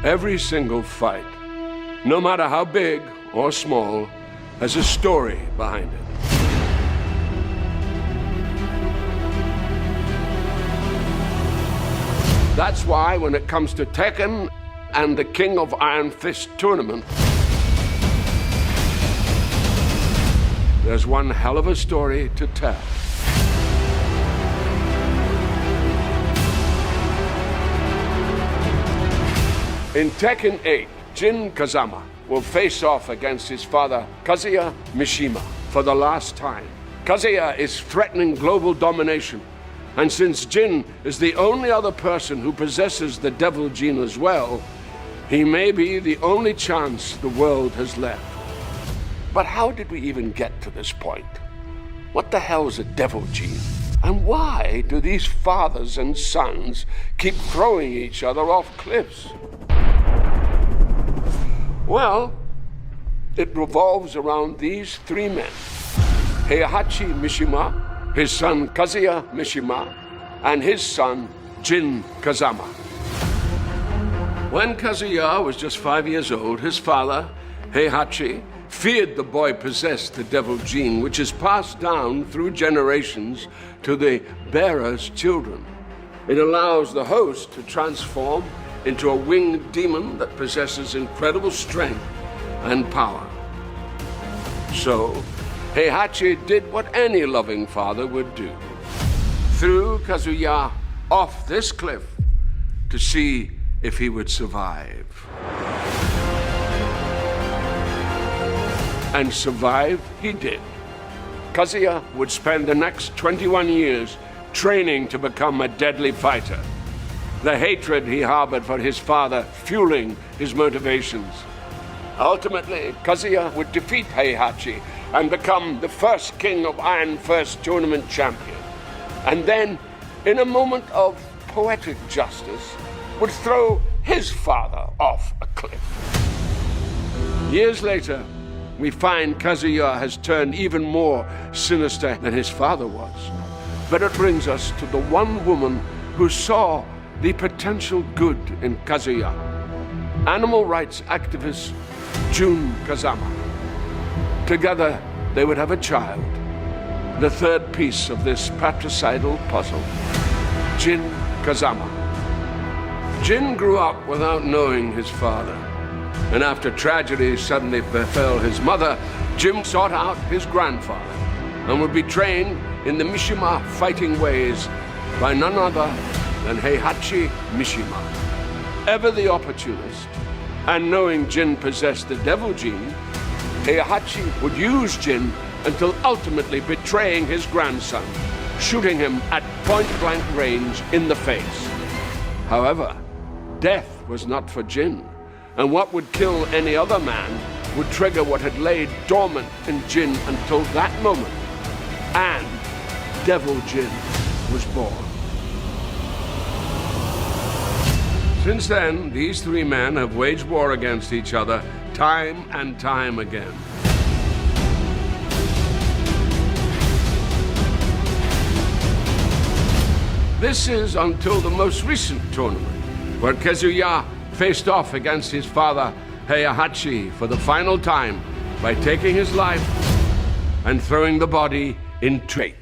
Every single fight, no matter how big or small, has a story behind it. That's why when it comes to Tekken and the King of Iron Fist tournament, there's one hell of a story to tell. In Tekken 8, Jin Kazama will face off against his father, Kazuya Mishima, for the last time. Kazuya is threatening global domination, and since Jin is the only other person who possesses the devil gene as well, he may be the only chance the world has left. But how did we even get to this point? What the hell is a devil gene? And why do these fathers and sons keep throwing each other off cliffs? Well, it revolves around these three men: Heihachi Mishima, his son Kazuya Mishima, and his son Jin Kazama. When Kazuya was just 5 years old, his father, Heihachi, feared the boy possessed the devil gene, which is passed down through generations to the bearer's children. It allows the host to transform into a winged demon that possesses incredible strength and power. So, Heihachi did what any loving father would do. Threw Kazuya off this cliff to see if he would survive. And survive he did. Kazuya would spend the next 21 years training to become a deadly fighter. The hatred he harbored for his father fueling his motivations. Ultimately, Kazuya would defeat Heihachi and become the first King of Iron Fist tournament champion. And then, in a moment of poetic justice, would throw his father off a cliff. Years later, we find Kazuya has turned even more sinister than his father was. But it brings us to the one woman who saw the potential good in Kazuya: animal rights activist Jin Kazama. Together, they would have a child, the third piece of this patricidal puzzle: Jin Kazama. Jin grew up without knowing his father, and after tragedy suddenly befell his mother, Jin sought out his grandfather and would be trained in the Mishima fighting ways by none other than Heihachi Mishima. Ever the opportunist, and knowing Jin possessed the devil gene, Heihachi would use Jin until ultimately betraying his grandson, shooting him at point-blank range in the face. However, death was not for Jin, and what would kill any other man would trigger what had laid dormant in Jin until that moment, and Devil Jin was born. Since then, these three men have waged war against each other time and time again. This is until the most recent tournament, where Kazuya faced off against his father, Heihachi, for the final time by taking his life and throwing the body in trait.